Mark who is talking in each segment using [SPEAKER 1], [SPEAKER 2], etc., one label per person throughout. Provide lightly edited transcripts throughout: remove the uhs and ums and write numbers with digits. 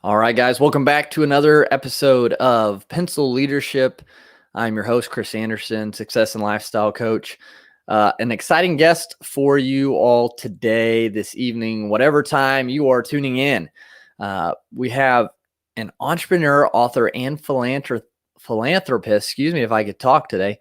[SPEAKER 1] All right, guys, welcome back to another episode of Pencil Leadership. I'm your host, Chris Anderson, success and lifestyle coach. An exciting guest for you all today, this evening, whatever time you are tuning in. We have an entrepreneur, author, and philanthropist, excuse me if I could talk today.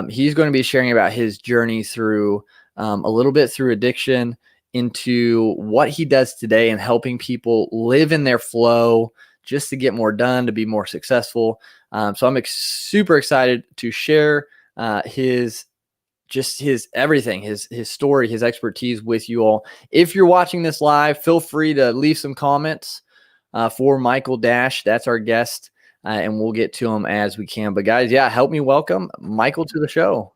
[SPEAKER 1] He's going to be sharing about his journey through a little bit through addiction, into what he does today and helping people live in their flow just to get more done, to be more successful. So I'm super excited to share his everything, his story, his expertise with you all. If you're watching this live, feel free to leave some comments for Michael Dash. That's our guest, and we'll get to him as we can. But guys, help me welcome Michael to the show.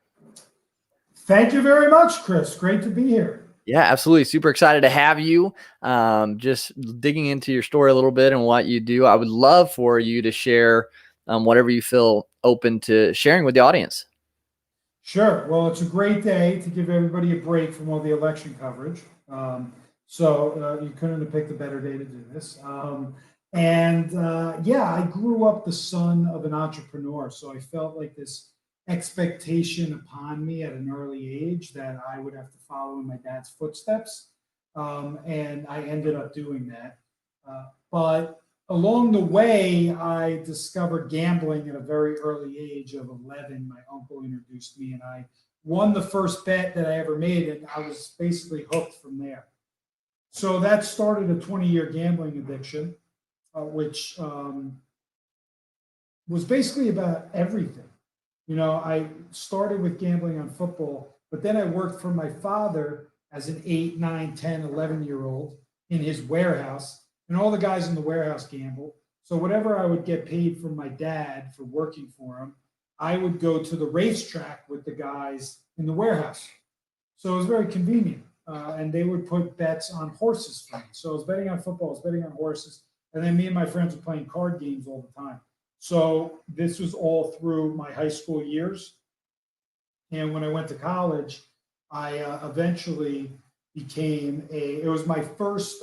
[SPEAKER 2] Thank you very much, Chris. Great to be here.
[SPEAKER 1] Yeah, absolutely. Super excited to have you. Just digging into your story a little bit and what you do. I would love for you to share whatever you feel open to sharing with the audience.
[SPEAKER 2] Sure. Well, it's a great day to give everybody a break from all the election coverage. So you couldn't have picked a better day to do this. I grew up the son of an entrepreneur. So I felt like this expectation upon me at an early age that I would have to follow in my dad's footsteps. And I ended up doing that. But along the way, I discovered gambling at a very early age of 11. My uncle introduced me, and I won the first bet that I ever made, and I was basically hooked from there. So that started a 20-year gambling addiction, which was basically about everything. You know, I started with gambling on football, but then I worked for my father as an 8, 9, 10, 11-year-old in his warehouse, and all the guys in the warehouse gambled. So whatever I would get paid from my dad for working for him, I would go to the racetrack with the guys in the warehouse. So it was very convenient. And they would put bets on horses for me. So I was betting on football, I was betting on horses, and then me and my friends were playing card games all the time. So this was all through my high school years. And when I went to college, I eventually it was my first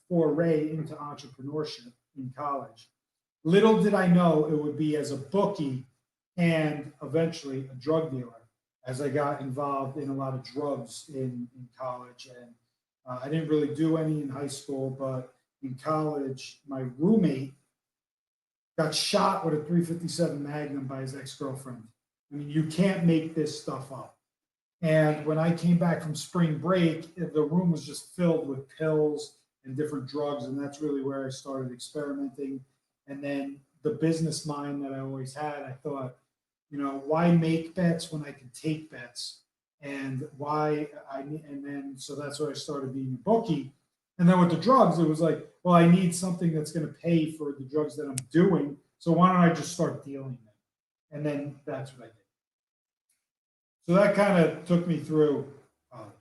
[SPEAKER 2] foray into entrepreneurship in college. Little did I know it would be as a bookie and eventually a drug dealer, as I got involved in a lot of drugs in college. And I didn't really do any in high school, but in college, my roommate got shot with a .357 Magnum by his ex-girlfriend. I mean, you can't make this stuff up. And when I came back from spring break, the room was just filled with pills and different drugs. And that's really where I started experimenting. And then the business mind that I always had, I thought, you know, why make bets when I can take bets? And so that's why I started being a bookie. And then with the drugs, it was like, well, I need something that's going to pay for the drugs that I'm doing. So why don't I just start dealing them? And then that's what I did. So that kind of took me through college.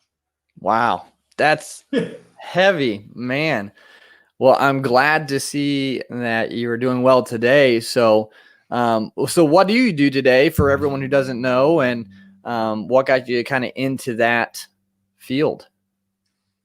[SPEAKER 1] Wow, that's heavy, man. Well, I'm glad to see that you're doing well today. So what do you do today for everyone who doesn't know, and what got you kind of into that field?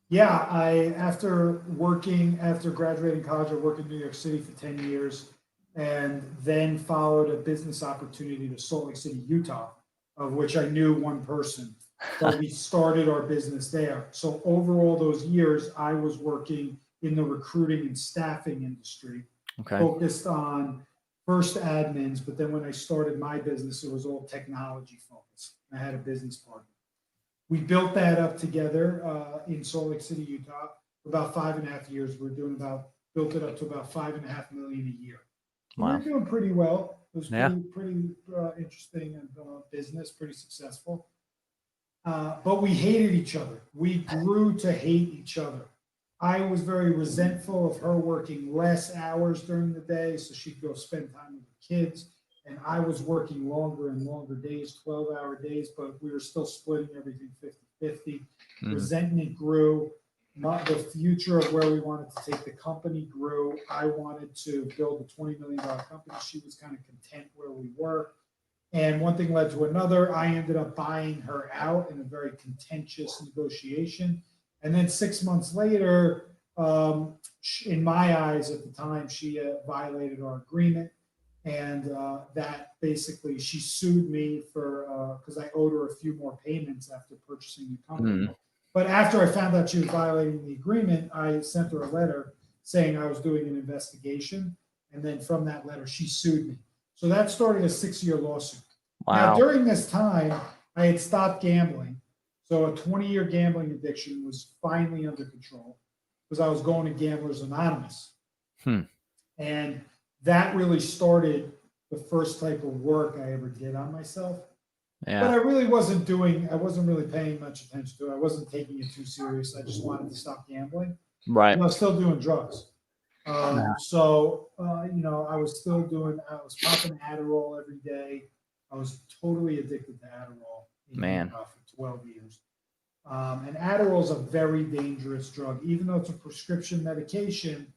[SPEAKER 2] Yeah, after graduating college, I worked in New York City for 10 years and then followed a business opportunity to Salt Lake City, Utah, of which I knew one person. So we started our business there. So over all those years, I was working in the recruiting and staffing industry, focused on first admins, but then when I started my business, it was all technology focused. I had a business partner. We built that up together in Salt Lake City, Utah, for about 5.5 years. Built it up to about 5.5 million a year. So wow. We're doing pretty well. It was pretty interesting business, pretty successful. But we hated each other. We grew to hate each other. I was very resentful of her working less hours during the day, so she'd go spend time with the kids. And I was working longer and longer days, 12-hour days, but we were still splitting everything 50-50. Resentment grew. The future of where we wanted to take the company grew. I wanted to build a $20 million company. She was kind of content where we were. And one thing led to another. I ended up buying her out in a very contentious negotiation. And then 6 months later, in my eyes at the time, she violated our agreement. And that basically she sued me for because I owed her a few more payments after purchasing the company. But after I found out she was violating the agreement, I sent her a letter saying I was doing an investigation. And then from that letter, she sued me. So that started a 6-year lawsuit. Now,
[SPEAKER 1] Wow.
[SPEAKER 2] during this time, I had stopped gambling. So a 20-year gambling addiction was finally under control because I was going to Gamblers Anonymous. And that really started the first type of work I ever did on myself.
[SPEAKER 1] Yeah.
[SPEAKER 2] But I wasn't really paying much attention to it. I wasn't taking it too serious. I just wanted to stop gambling.
[SPEAKER 1] Right.
[SPEAKER 2] And I was still doing drugs. So, I was popping Adderall every day. I was totally addicted to Adderall for 12 years. And Adderall is a very dangerous drug, even though it's a prescription medication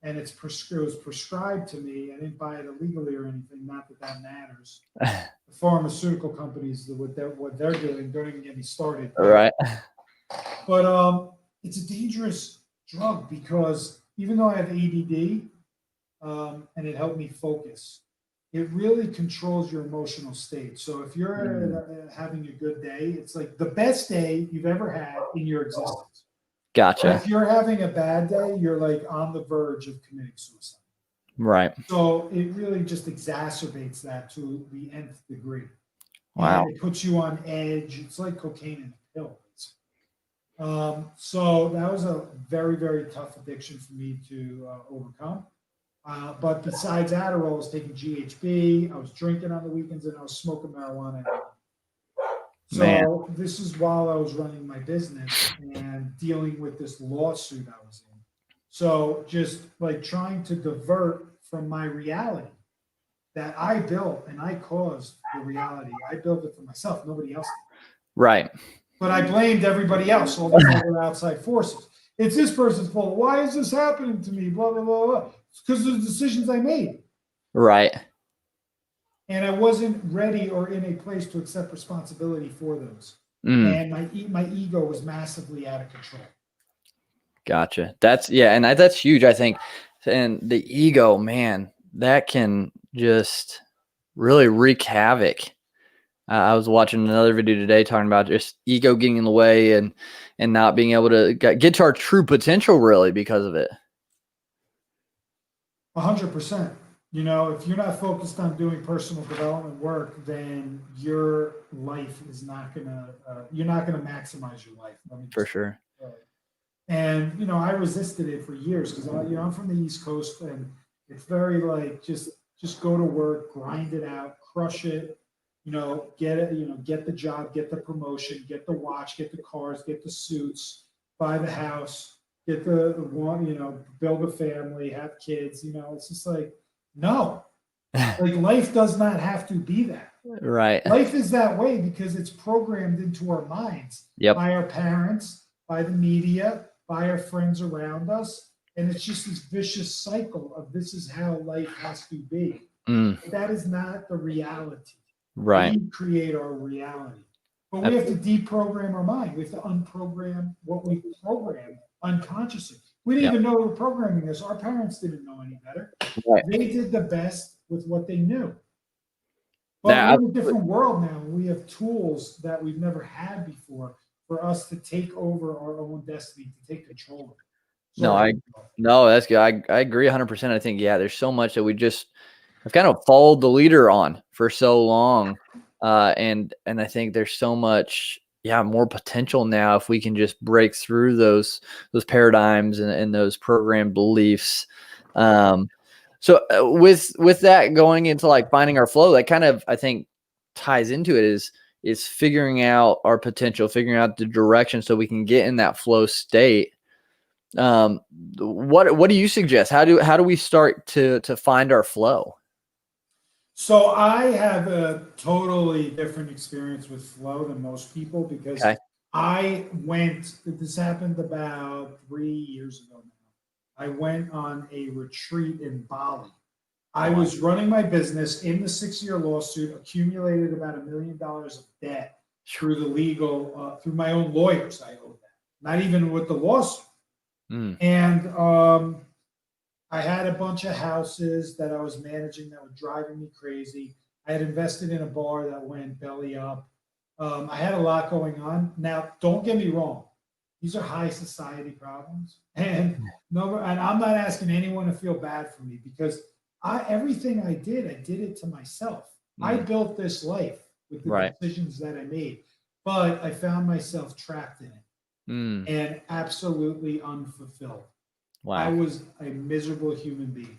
[SPEAKER 2] and it was prescribed to me. I didn't buy it illegally or anything. Not that matters. The pharmaceutical companies, what they're doing, don't even get me started.
[SPEAKER 1] Right.
[SPEAKER 2] But it's a dangerous drug because even though I have ADD and it helped me focus, it really controls your emotional state. So if you're having a good day, it's like the best day you've ever had in your existence.
[SPEAKER 1] Gotcha.
[SPEAKER 2] But if you're having a bad day, you're like on the verge of committing suicide.
[SPEAKER 1] Right.
[SPEAKER 2] So it really just exacerbates that to the nth degree.
[SPEAKER 1] Wow.
[SPEAKER 2] And it puts you on edge. It's like cocaine in a pill. So that was a very, very tough addiction for me to overcome. But besides Adderall, I was taking GHB, I was drinking on the weekends, and I was smoking marijuana. So this is while I was running my business and dealing with this lawsuit I was in. So just like trying to divert from my reality that I built and I caused the reality. I built it for myself. Nobody else did.
[SPEAKER 1] Right.
[SPEAKER 2] But I blamed everybody else, all these other outside forces. It's this person's fault. Why is this happening to me? Blah, blah, blah, blah. It's because of the decisions I made.
[SPEAKER 1] Right.
[SPEAKER 2] And I wasn't ready or in a place to accept responsibility for those. And my ego was massively out of control.
[SPEAKER 1] Gotcha. And that's huge, I think. And the ego, man, that can just really wreak havoc. I was watching another video today talking about just ego getting in the way and not being able to get to our true potential really because of it.
[SPEAKER 2] 100%. If you're not focused on doing personal development work, then your life is not you're not gonna maximize your life.
[SPEAKER 1] For sure.
[SPEAKER 2] And I resisted it for years because I'm from the East Coast and it's very like just go to work, grind it out, crush it. Get it, get the job, get the promotion, get the watch, get the cars, get the suits, buy the house, get the one, build a family, have kids. It's just like, no, like life does not have to be that.
[SPEAKER 1] Right.
[SPEAKER 2] Life is that way because it's programmed into our minds by our parents, by the media, by our friends around us. And it's just this vicious cycle of this is how life has to be. But that is not the reality.
[SPEAKER 1] Right.
[SPEAKER 2] We create our reality. But we have to deprogram our mind. We have to unprogram what we programmed unconsciously. We didn't even know we were programming this. Our parents didn't know any better.
[SPEAKER 1] Right.
[SPEAKER 2] They did the best with what they knew. But we're in a different world now. We have tools that we've never had before for us to take over our own destiny, to take control of it.
[SPEAKER 1] That's good. I agree 100%. I think, there's so much that we just have kind of followed the leader on for so long. And I think there's so much, more potential now if we can just break through those paradigms and those programmed beliefs. So with that going into like finding our flow, that kind of, I think, ties into it is figuring out our potential, figuring out the direction so we can get in that flow state. What do you suggest? How do we start to find our flow?
[SPEAKER 2] So I have a totally different experience with flow than most people because this happened about 3 years ago now. I went on a retreat in Bali. I was running my business in the 6-year lawsuit, accumulated about $1 million of debt through the legal, through my own lawyers. I owed that, not even with the lawsuit.
[SPEAKER 1] Mm.
[SPEAKER 2] And I had a bunch of houses that I was managing that were driving me crazy. I had invested in a bar that went belly up. I had a lot going on. Now, don't get me wrong; these are high society problems, and no, and I'm not asking anyone to feel bad for me because everything I did it to myself. I
[SPEAKER 1] Mm.
[SPEAKER 2] built this life with the
[SPEAKER 1] Right.
[SPEAKER 2] decisions that I made, but I found myself trapped in it
[SPEAKER 1] Mm.
[SPEAKER 2] and absolutely unfulfilled. I
[SPEAKER 1] Wow.
[SPEAKER 2] was a miserable human being.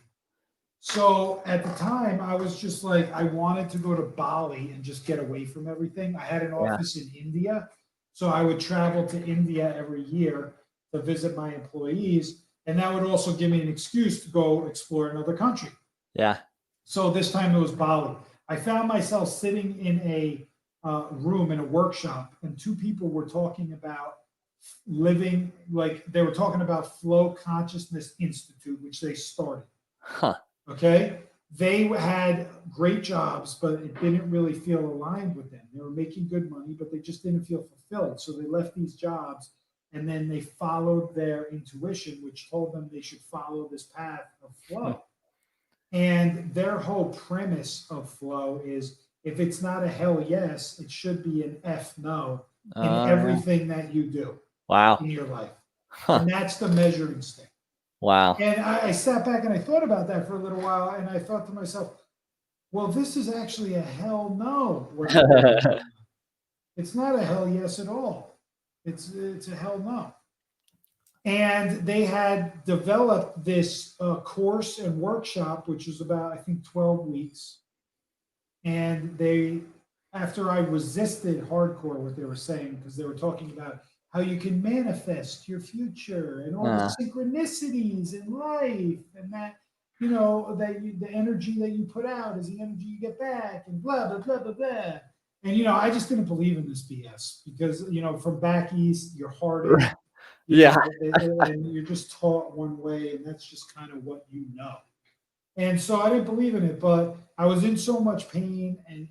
[SPEAKER 2] So at the time, I was just like, I wanted to go to Bali and just get away from everything. I had an
[SPEAKER 1] Yeah.
[SPEAKER 2] office in India. So I would travel to India every year to visit my employees. And that would also give me an excuse to go explore another country.
[SPEAKER 1] Yeah.
[SPEAKER 2] So this time it was Bali. I found myself sitting in a room in a workshop, and two people were talking about living, like they were talking about Flow Consciousness Institute, which they started.
[SPEAKER 1] Huh.
[SPEAKER 2] Okay. They had great jobs, but it didn't really feel aligned with them. They were making good money, but they just didn't feel fulfilled. So they left these jobs and then they followed their intuition, which told them they should follow this path of flow. And their whole premise of flow is if it's not a hell yes, it should be an F no in
[SPEAKER 1] Yeah.
[SPEAKER 2] everything that you do
[SPEAKER 1] Wow.
[SPEAKER 2] in your life.
[SPEAKER 1] Huh.
[SPEAKER 2] And that's the measuring stick.
[SPEAKER 1] Wow.
[SPEAKER 2] And I sat back and I thought about that for a little while, and I thought to myself, well, this is actually a hell no. It's not a hell yes at all. It's a hell no. And they had developed this course and workshop, which was about, I think, 12 weeks. And they, after I resisted hardcore what they were saying, because they were talking about how you can manifest your future and all the synchronicities in life, and that the energy that you put out is the energy you get back, and blah blah blah blah blah. And I just didn't believe in this BS because from back east, you're hardened,
[SPEAKER 1] Yeah.
[SPEAKER 2] and you're just taught one way, and that's just kind of what you know. And so I didn't believe in it, but I was in so much pain and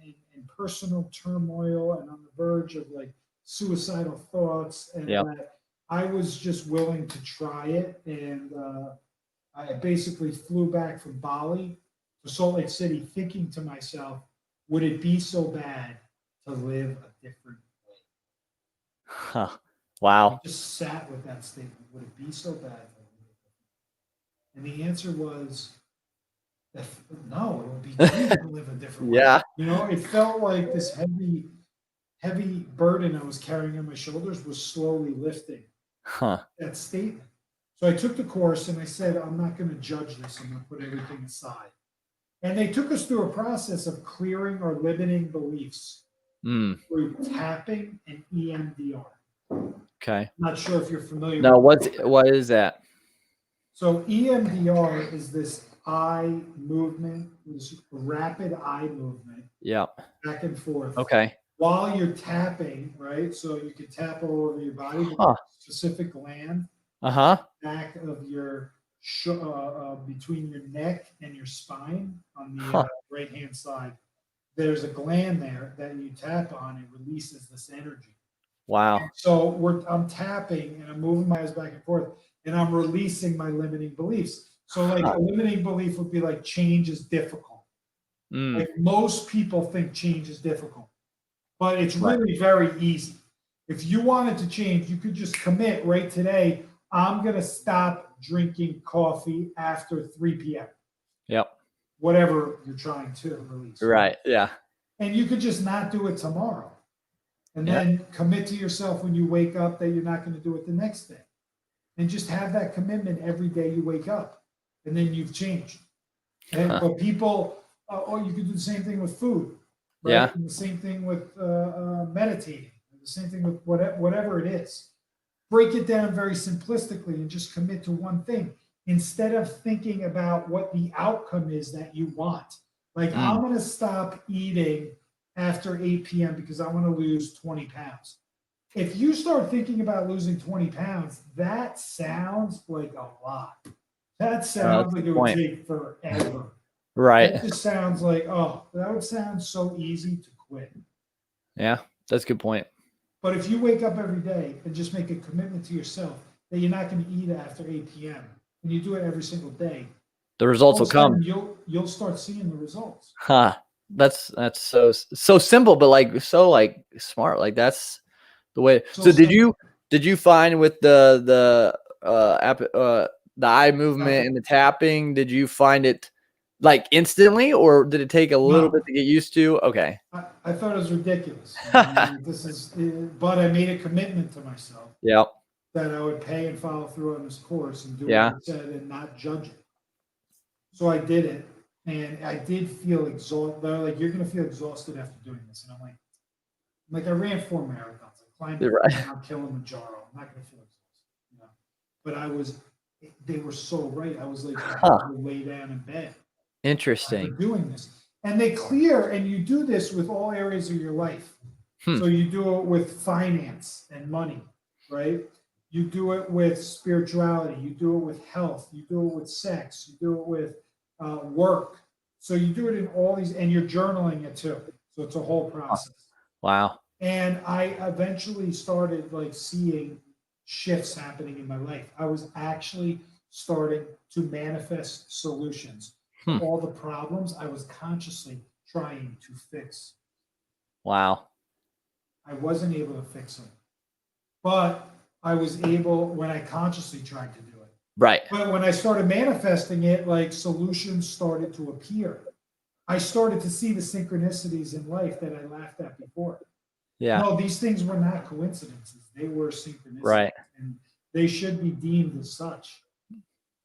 [SPEAKER 2] personal turmoil and on the verge of like suicidal thoughts, and
[SPEAKER 1] Yep.
[SPEAKER 2] that I was just willing to try it. And I basically flew back from Bali to Salt Lake City thinking to myself, would it be so bad to live a different way?
[SPEAKER 1] Huh.
[SPEAKER 2] I
[SPEAKER 1] Wow.
[SPEAKER 2] just sat with that statement. Would it be so bad to live a different way? And the answer was, no, it would be great to live a different way.
[SPEAKER 1] Yeah.
[SPEAKER 2] It felt like this heavy burden I was carrying on my shoulders was slowly lifting
[SPEAKER 1] Huh.
[SPEAKER 2] that statement. So I took the course and I said, I'm not going to judge this. I'm going to put everything aside. And they took us through a process of clearing our limiting beliefs
[SPEAKER 1] Mm.
[SPEAKER 2] through tapping and EMDR.
[SPEAKER 1] Okay.
[SPEAKER 2] I'm not sure if you're familiar
[SPEAKER 1] No,
[SPEAKER 2] with
[SPEAKER 1] what is that?
[SPEAKER 2] So EMDR is this eye movement, this rapid eye movement
[SPEAKER 1] Yep.
[SPEAKER 2] back and forth
[SPEAKER 1] Okay.
[SPEAKER 2] while you're tapping, right? So you can tap all over your body, but
[SPEAKER 1] Huh.
[SPEAKER 2] specific gland
[SPEAKER 1] Uh-huh.
[SPEAKER 2] back of your between your neck and your spine on the
[SPEAKER 1] Huh.
[SPEAKER 2] right hand side. There's a gland there that you tap on, and releases this energy.
[SPEAKER 1] Wow.
[SPEAKER 2] So I'm tapping and I'm moving my eyes back and forth, and I'm releasing my limiting beliefs. So like
[SPEAKER 1] Huh.
[SPEAKER 2] a limiting belief would be like change is difficult.
[SPEAKER 1] Mm.
[SPEAKER 2] Like most people think change is difficult, but it's
[SPEAKER 1] Right.
[SPEAKER 2] really very easy. If you wanted to change, you could just commit right today. I'm going to stop drinking coffee after 3 p.m.
[SPEAKER 1] Yep.
[SPEAKER 2] Whatever you're trying to release.
[SPEAKER 1] Right. Yeah.
[SPEAKER 2] And you could just not do it tomorrow. And
[SPEAKER 1] Yeah.
[SPEAKER 2] then commit to yourself when you wake up that you're not going to do it the next day. And just have that commitment every day you wake up. And then you've changed. But people, or you can do the same thing with food, right?
[SPEAKER 1] Yeah.
[SPEAKER 2] And the same thing with meditating, the same thing with whatever it is. Break it down very simplistically and just commit to one thing instead of thinking about what the outcome is that you want. Like, I'm going to stop eating after 8 p.m. because I want to lose 20 pounds. If you start thinking about losing 20 pounds, that sounds like a lot. That sounds like it would take forever.
[SPEAKER 1] Right.
[SPEAKER 2] It just sounds like, oh, that would sound so easy to quit.
[SPEAKER 1] Yeah, that's a good point.
[SPEAKER 2] But if you wake up every day and just make a commitment to yourself, that you're not going to eat after 8 p.m. and you do it every single day,
[SPEAKER 1] The results
[SPEAKER 2] all
[SPEAKER 1] will
[SPEAKER 2] of a sudden
[SPEAKER 1] come.
[SPEAKER 2] you'll start seeing the results.
[SPEAKER 1] Huh. That's so simple, but like so like smart. Like that's the way. So did you find with the eye movement and the tapping, did you find it like instantly, or did it take a little bit to get used to? Okay.
[SPEAKER 2] I thought it was ridiculous. But I made a commitment to myself.
[SPEAKER 1] Yeah.
[SPEAKER 2] That I would pay and follow through on this course and do what it said and not judge it. So I did it, and I did feel exhausted. They're like, "You're going to feel exhausted after doing this," and I'm like, I ran 4 marathons. I climbed Mount Kilimanjaro. I'm not going to feel exhausted, But I was. They were so right. I was like, I had to lay down in bed.
[SPEAKER 1] Interesting.
[SPEAKER 2] Doing this, and they clear, and you do this with all areas of your life. So you do it with finance and money, right? You do it with spirituality. You do it with health. You do it with sex. You do it with work. So you do it in all these, and you're journaling it too. So it's a whole process.
[SPEAKER 1] Wow.
[SPEAKER 2] And I eventually started like seeing shifts happening in my life. I was actually starting to manifest solutions to all the problems I was consciously trying to fix.
[SPEAKER 1] Wow.
[SPEAKER 2] I wasn't able to fix them, but I was able when I consciously tried to do it.
[SPEAKER 1] Right.
[SPEAKER 2] But when I started manifesting it, like solutions started to appear. I started to see the synchronicities in life that I laughed at before.
[SPEAKER 1] Yeah.
[SPEAKER 2] No, these things were not coincidences. They were synchronicities.
[SPEAKER 1] Right.
[SPEAKER 2] And they should be deemed as such.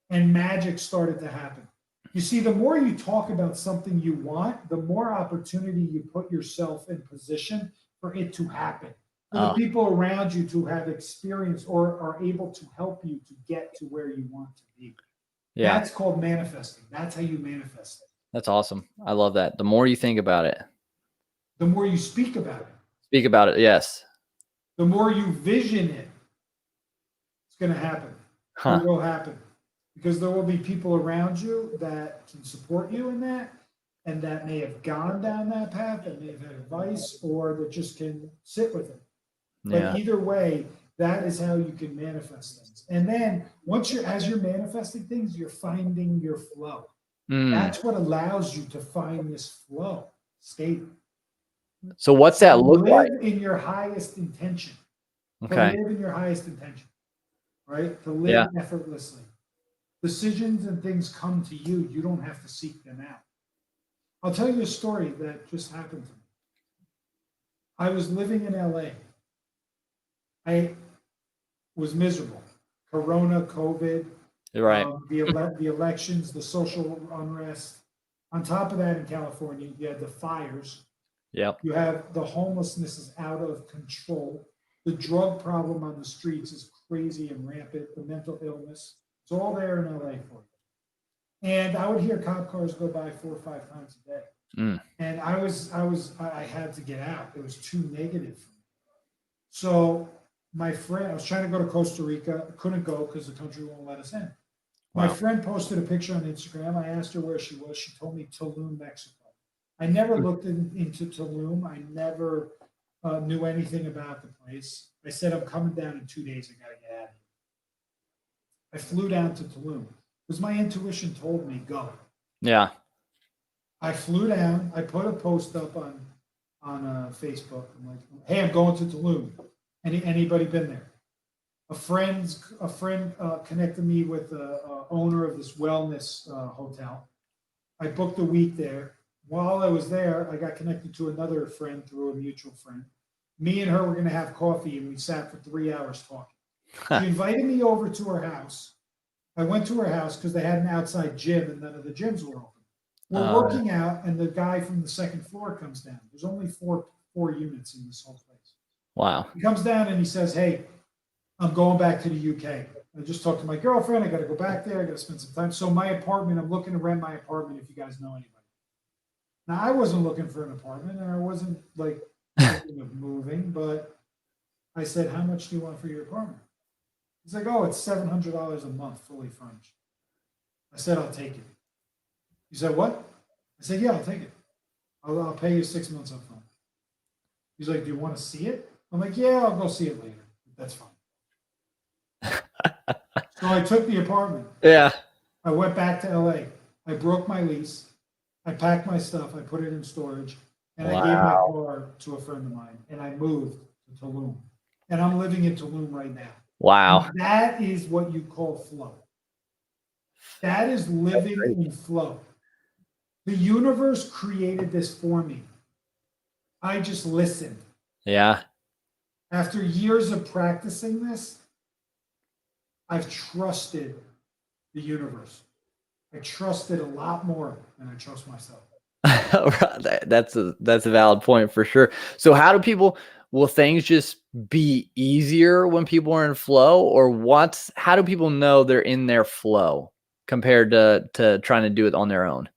[SPEAKER 2] And magic started to happen. You see, the more you talk about something you want, the more opportunity you put yourself in position for it to happen. For the people around you to have experience or are able to help you to get to where you want to be. Yeah. That's called manifesting. That's how you manifest it.
[SPEAKER 1] That's awesome. I love that. The more you think about it,
[SPEAKER 2] the more you speak about it.
[SPEAKER 1] Speak about it. Yes.
[SPEAKER 2] The more you vision it, it's going to happen. It will happen. Because there will be people around you that can support you in that, and that may have gone down that path, and may have had advice, or that just can sit with it. But either way, that is how you can manifest things. And then as you're manifesting things, you're finding your flow. That's what allows you to find this flow state.
[SPEAKER 1] So what's that look like?
[SPEAKER 2] Live in your highest intention.
[SPEAKER 1] Okay.
[SPEAKER 2] To live in your highest intention, right? To live effortlessly. Decisions and things come to you. You don't have to seek them out. I'll tell you a story that just happened to me. I was living in LA. I was miserable. Corona, COVID, the elections, the social unrest. On top of that, in California, you had the fires.
[SPEAKER 1] Yep.
[SPEAKER 2] You have the homelessness is out of control. The drug problem on the streets is crazy and rampant. The mental illness. It's all there in LA for you. And I would hear cop cars go by 4 or 5 times a day. And I had to get out. It was too negative for me. So my friend, I was trying to go to Costa Rica, couldn't go because the country won't let us in. My friend posted a picture on Instagram. I asked her where she was. She told me Tulum, Mexico. I never looked into Tulum. I never knew anything about the place. I said, I'm coming down in 2 days. I got to get out of here. I flew down to Tulum because my intuition told me go. Yeah. I flew down. I put a post up on Facebook. I'm like, hey, I'm going to Tulum. Anybody been there? A friend connected me with the owner of this wellness hotel. I booked a week there. While I was there, I got connected to another friend through a mutual friend. Me and her were going to have coffee, and we sat for 3 hours talking. She invited me over to her house. I went to her house because they had an outside gym, and none of the gyms were open. We're working out, and the guy from the second floor comes down. There's only four units in this whole place. Wow. He comes down and he says, hey, I'm going back to the UK. I just talked to my girlfriend. I got to go back there. I got to spend some time. So my apartment, I'm looking to rent my apartment if you guys know anybody. Now, I wasn't looking for an apartment, and I wasn't like thinking of moving, but I said, how much do you want for your apartment? He's like, oh, it's $700 a month, fully furnished. I said, I'll take it. He said, what? I said, yeah, I'll take it. I'll pay you 6 months up front. He's like, do you want to see it? I'm like, yeah, I'll go see it later. That's fine. So I took the apartment.
[SPEAKER 1] Yeah.
[SPEAKER 2] I went back to LA. I broke my lease. I packed my stuff. I put it in storage, and I gave my
[SPEAKER 1] Wow.
[SPEAKER 2] car to a friend of mine, and I moved to Tulum. And I'm living in Tulum right now.
[SPEAKER 1] Wow.
[SPEAKER 2] And that is what you call flow. That is
[SPEAKER 1] That's
[SPEAKER 2] living
[SPEAKER 1] great.
[SPEAKER 2] in flow. The universe created this for me. I just listened.
[SPEAKER 1] Yeah.
[SPEAKER 2] After years of practicing this, I've trusted the universe. I trust it a lot more than I trust myself.
[SPEAKER 1] That's a valid point for sure. So how do people, will things just be easier when people are in flow, or how do people know they're in their flow compared to trying to do it on their own?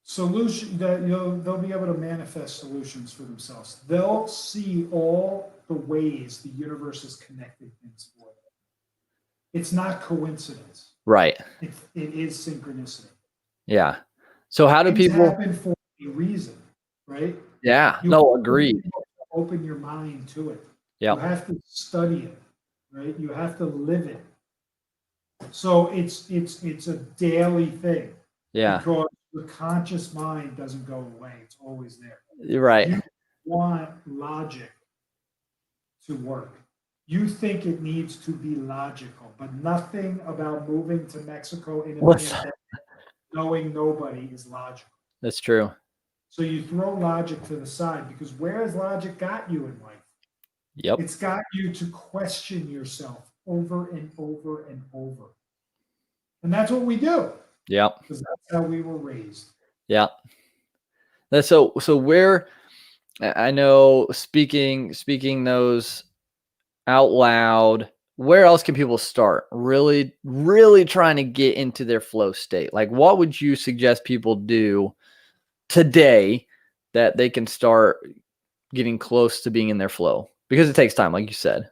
[SPEAKER 2] Solution that they'll be able to manifest solutions for themselves. They'll see all the ways the universe has connected things for them. It's not coincidence.
[SPEAKER 1] Right.
[SPEAKER 2] It is synchronicity.
[SPEAKER 1] Yeah. So how do
[SPEAKER 2] Things
[SPEAKER 1] people,
[SPEAKER 2] happen for a reason, right?
[SPEAKER 1] yeah,
[SPEAKER 2] You
[SPEAKER 1] no,
[SPEAKER 2] have to be
[SPEAKER 1] agreed.
[SPEAKER 2] able to open your mind to it. You
[SPEAKER 1] Yep.
[SPEAKER 2] have to study it, right? You have to live it. So it's a daily thing
[SPEAKER 1] Yeah.
[SPEAKER 2] because the conscious mind doesn't go away. It's always there.
[SPEAKER 1] You're right.
[SPEAKER 2] You want logic to work. You think it needs to be logical, but nothing about moving to Mexico in a
[SPEAKER 1] What's
[SPEAKER 2] pandemic, knowing nobody, is logical.
[SPEAKER 1] That's true.
[SPEAKER 2] So you throw logic to the side because where has logic got you in life?
[SPEAKER 1] Yep.
[SPEAKER 2] It's got you to question yourself over and over and over. And that's what we do
[SPEAKER 1] Yep.
[SPEAKER 2] because that's how we were raised.
[SPEAKER 1] Yep. That's so where, I know, speaking those out loud, where else can people start really trying to get into their flow state? Like, what would you suggest people do today that they can start getting close to being in their flow? Because it takes time, like you said.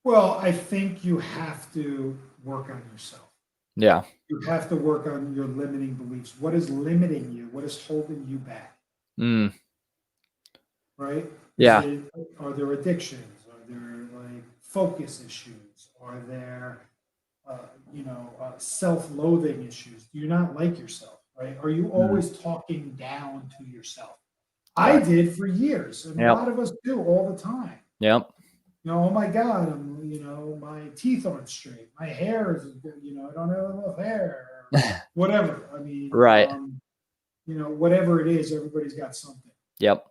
[SPEAKER 2] Well, I think you have to work on yourself.
[SPEAKER 1] Yeah.
[SPEAKER 2] You have to work on your limiting beliefs. What is limiting you? What is holding you back?
[SPEAKER 1] Mm.
[SPEAKER 2] Right?
[SPEAKER 1] Yeah.
[SPEAKER 2] Are there addictions? Are there like focus issues? Are there, self-loathing issues? Do you not like yourself? Right? Are you
[SPEAKER 1] Mm.
[SPEAKER 2] always talking down to yourself?
[SPEAKER 1] Got
[SPEAKER 2] I
[SPEAKER 1] it.
[SPEAKER 2] did for years, and a
[SPEAKER 1] Yep.
[SPEAKER 2] lot of us do all the time.
[SPEAKER 1] Yep.
[SPEAKER 2] Oh my God, my teeth aren't straight. My hair is, I don't have enough hair. Whatever. I mean,
[SPEAKER 1] Right.
[SPEAKER 2] whatever it is, everybody's got something.
[SPEAKER 1] Yep.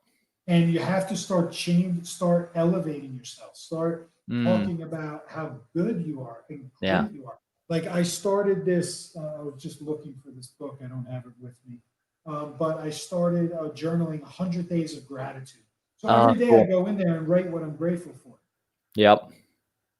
[SPEAKER 2] And you have to start elevating yourself, start
[SPEAKER 1] Mm.
[SPEAKER 2] talking about how good you are and
[SPEAKER 1] Yeah.
[SPEAKER 2] great you are. Like I started this, I was just looking for this book. I don't have it with me. But I started journaling 100 days of gratitude. So every day I
[SPEAKER 1] Cool.
[SPEAKER 2] go in there and write what I'm grateful for.
[SPEAKER 1] Yep.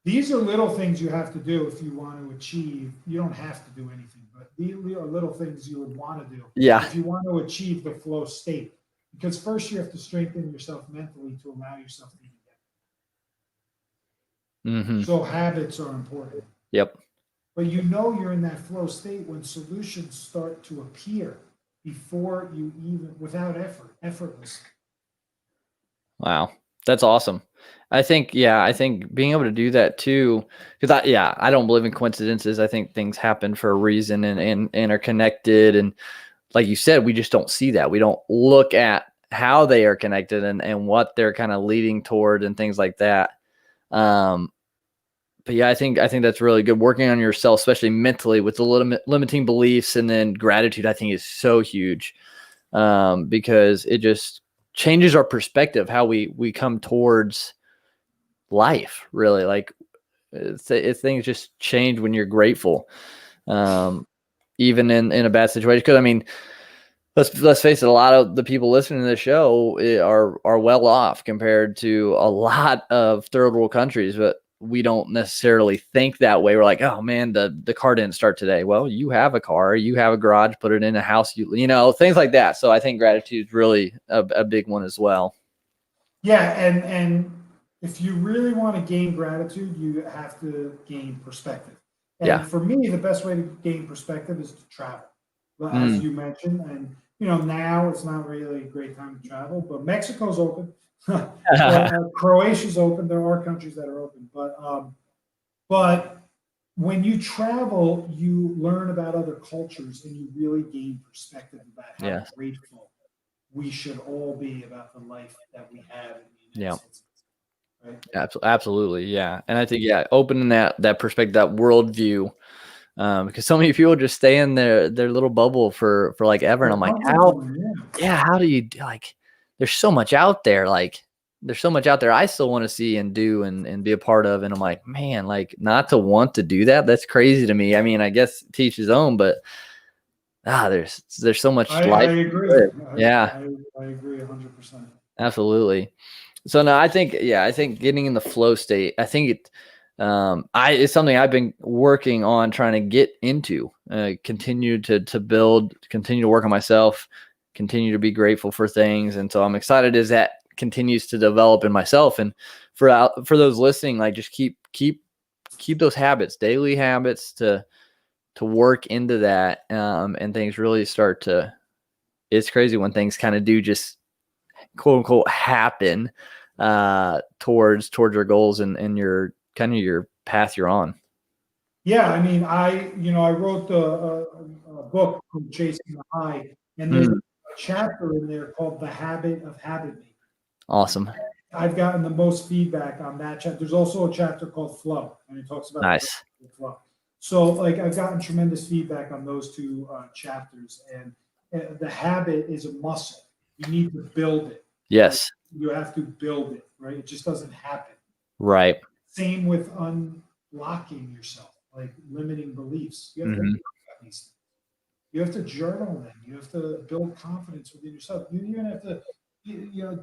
[SPEAKER 2] These are little things you have to do if you want to achieve. You don't have to do anything, but these are little things you would want to do
[SPEAKER 1] Yeah.
[SPEAKER 2] if you want to achieve the flow state. Because first you have to strengthen yourself mentally to allow yourself to get there.
[SPEAKER 1] Mm-hmm.
[SPEAKER 2] So habits are important.
[SPEAKER 1] Yep.
[SPEAKER 2] But you're in that flow state when solutions start to appear before you even, without effort, effortless.
[SPEAKER 1] Wow. That's awesome. I think being able to do that too, because I don't believe in coincidences. I think things happen for a reason and are connected. And like you said, we just don't see that. We don't look at how they are connected and what they're kind of leading toward and things like that. But yeah, I think that's really good. Working on yourself, especially mentally, with the limiting beliefs, and then gratitude, I think is so huge, because it just changes our perspective, how we come towards life. Really, like it's things just change when you're grateful, even in a bad situation. Because I mean, let's face it, a lot of the people listening to the show are well off compared to a lot of third world countries, but we don't necessarily think that way. We're like, oh man, the car didn't start today. Well, you have a car, you have a garage, put it in a house, things like that. So I think gratitude is really a big one as well.
[SPEAKER 2] Yeah, and if you really want to gain gratitude, you have to gain perspective. And
[SPEAKER 1] Yeah.
[SPEAKER 2] for me, the best way to gain perspective is to travel, as you mentioned. And now it's not really a great time to travel, but Mexico's open, Croatia's open. There are countries that are open, but when you travel, you learn about other cultures and you really gain perspective about how
[SPEAKER 1] Yeah.
[SPEAKER 2] grateful we should all be about the life that we have in the
[SPEAKER 1] Yeah.
[SPEAKER 2] United States. Right?
[SPEAKER 1] Absolutely. Yeah. And I think, opening that perspective, that worldview, because so many people just stay in their little bubble for like ever. And I'm like, how do you like, there's so much out there. Like there's so much out there I still want to see and do and be a part of. And I'm like, man, like not to want to do that. That's crazy to me. I mean, I guess teach his own, but there's so much
[SPEAKER 2] I
[SPEAKER 1] life.
[SPEAKER 2] agree.
[SPEAKER 1] Yeah,
[SPEAKER 2] I agree 100%.
[SPEAKER 1] absolutely. So no, I think getting in the flow state, I think it's something I've been working on trying to get into, continue to build, continue to work on myself, continue to be grateful for things. And so I'm excited as that continues to develop in myself. And for those listening, like just keep those habits, daily habits to work into that. And things really start to, it's crazy when things kind of do just quote unquote happen towards your goals and your kind of your path you're on.
[SPEAKER 2] Yeah, I mean, I wrote a book called Chasing the High, and there's a chapter in there called The Habit of Habit Making.
[SPEAKER 1] Awesome.
[SPEAKER 2] I've gotten the most feedback on that chapter. There's also a chapter called Flow, and it talks about
[SPEAKER 1] Nice.
[SPEAKER 2] the flow. So, like, I've gotten tremendous feedback on those two chapters, and the habit is a muscle. You need to build it.
[SPEAKER 1] Yes.
[SPEAKER 2] Like, you have to build it, right? It just doesn't happen.
[SPEAKER 1] Right.
[SPEAKER 2] Same with unblocking yourself, like limiting beliefs. You have to think about these things. You have to journal them. You have to build confidence within yourself. You even have to,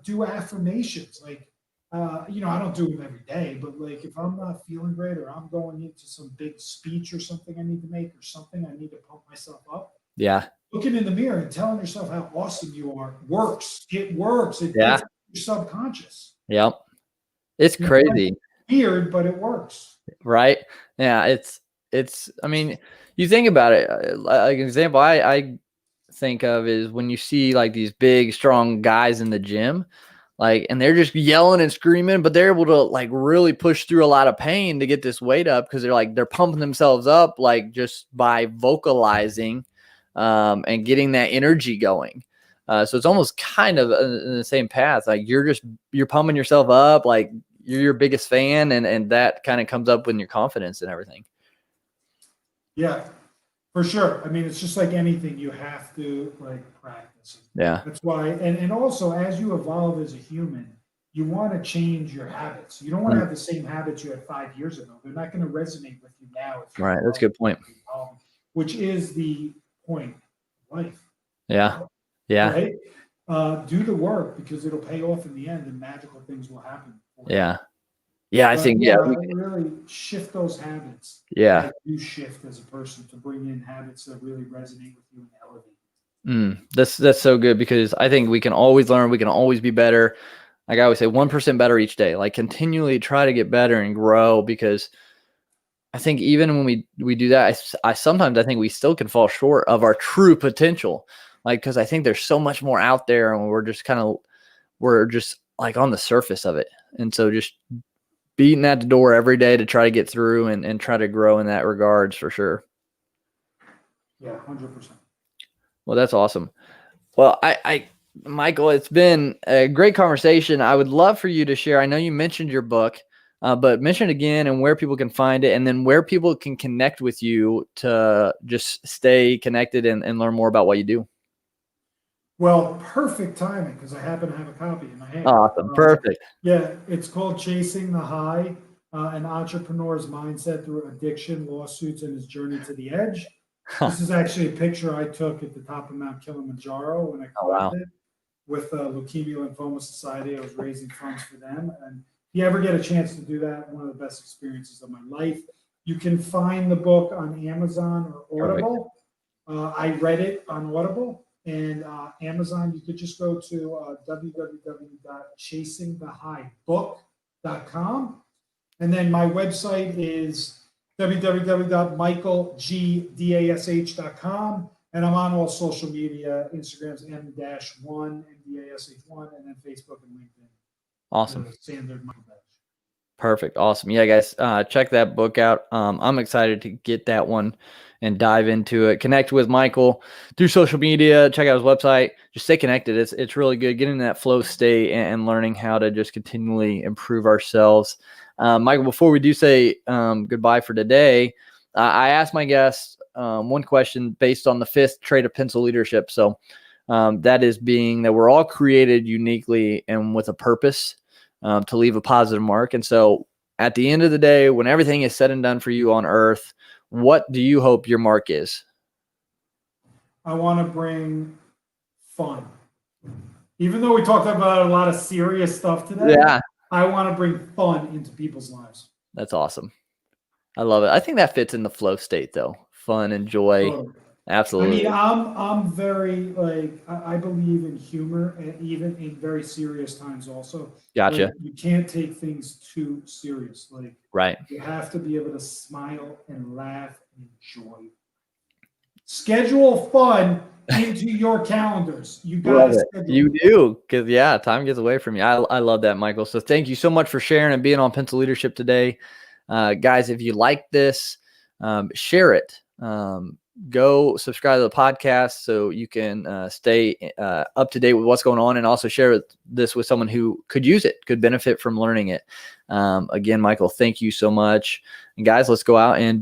[SPEAKER 2] do affirmations. Like, I don't do them every day, but like if I'm not feeling great or I'm going into some big speech or something I need to make or something I need to pump myself up.
[SPEAKER 1] Yeah.
[SPEAKER 2] Looking in the mirror and telling yourself how awesome you are works. It works. It
[SPEAKER 1] Yeah.
[SPEAKER 2] gets your subconscious.
[SPEAKER 1] Yep. It's crazy.
[SPEAKER 2] Weird, but it works.
[SPEAKER 1] Right. Yeah. It's, I mean, you think about it, like an example I think of is when you see like these big, strong guys in the gym, like, and they're just yelling and screaming, but they're able to like really push through a lot of pain to get this weight up because they're pumping themselves up, like just by vocalizing, and getting that energy going. So it's almost kind of in the same path. Like you're pumping yourself up, like you're your biggest fan, and that kind of comes up with your confidence and everything.
[SPEAKER 2] Yeah, for sure. I mean, it's just like anything, you have to like practice it.
[SPEAKER 1] Yeah.
[SPEAKER 2] That's why, and also as you evolve as a human, you want to change your habits. You don't want to have the same habits you had 5 years ago. They're not going to resonate with you now.
[SPEAKER 1] Right. That's a good point.
[SPEAKER 2] Which is the point of life.
[SPEAKER 1] Yeah. Yeah.
[SPEAKER 2] Right? Do the work because it'll pay off in the end and magical things will happen.
[SPEAKER 1] Yeah. Yeah. I think,
[SPEAKER 2] really shift those habits.
[SPEAKER 1] Yeah.
[SPEAKER 2] You shift as a person to bring in habits that really resonate with you and elevate.
[SPEAKER 1] That's so good because I think we can always learn. We can always be better. Like I always say, 1% better each day. Like continually try to get better and grow because I think even when we do that, I sometimes I think we still can fall short of our true potential. Like because I think there's so much more out there, and we're just like on the surface of it. And so just beating at the door every day to try to get through and try to grow in that regards for sure.
[SPEAKER 2] Yeah, 100%.
[SPEAKER 1] Well, that's awesome. Well, Michael, it's been a great conversation. I would love for you to share. I know you mentioned your book, but mention it again and where people can find it and then where people can connect with you to just stay connected and learn more about what you do.
[SPEAKER 2] Well, perfect timing because I happen to have a copy in my hand.
[SPEAKER 1] Awesome. Perfect.
[SPEAKER 2] Yeah, it's called Chasing the High, an entrepreneur's mindset through addiction, lawsuits, and his journey to the edge. This is actually a picture I took at the top of Mount Kilimanjaro when I climbed it with Leukemia Lymphoma Society. I was raising funds for them. And if you ever get a chance to do that, one of the best experiences of my life. You can find the book on Amazon or Audible. I read it on Audible. And Amazon, you could just go to www.chasingthehighbook.com. And then my website is www.michaelgdash.com. And I'm on all social media, Instagram's M-1, MDASH1, and then Facebook and LinkedIn.
[SPEAKER 1] Awesome.
[SPEAKER 2] Standard Michael Dash.
[SPEAKER 1] Perfect. Awesome. Yeah, guys, check that book out. I'm excited to get that one and dive into it. Connect with Michael through social media. Check out his website. Just stay connected. It's really good getting in that flow state and learning how to just continually improve ourselves. Michael, before we do say goodbye for today, I asked my guests one question based on the 5th trait of pencil leadership. So that is being that we're all created uniquely and with a purpose. To leave a positive mark. And so at the end of the day, when everything is said and done for you on earth, what do you hope your mark is?
[SPEAKER 2] I want to bring fun. Even though we talked about a lot of serious stuff today,
[SPEAKER 1] Yeah,
[SPEAKER 2] I want to bring fun into people's lives.
[SPEAKER 1] that's awesome. I love it. I think that fits in the flow state though. Fun and joy.
[SPEAKER 2] Totally.
[SPEAKER 1] Absolutely.
[SPEAKER 2] I mean, I'm very I believe in humor, and even in very serious times. Also,
[SPEAKER 1] Gotcha.
[SPEAKER 2] you can't take things too serious. Like,
[SPEAKER 1] Right.
[SPEAKER 2] you have to be able to smile and laugh and enjoy. Schedule fun into your calendars. You got to schedule.
[SPEAKER 1] You do, because yeah, time gets away from you. I love that, Michael. So thank you so much for sharing and being on Pencil Leadership today. Guys, if you like this, share it. Go subscribe to the podcast so you can stay up to date with what's going on, and also share this with someone who could use it, could benefit from learning it. Again, Michael, thank you so much. And guys, let's go out and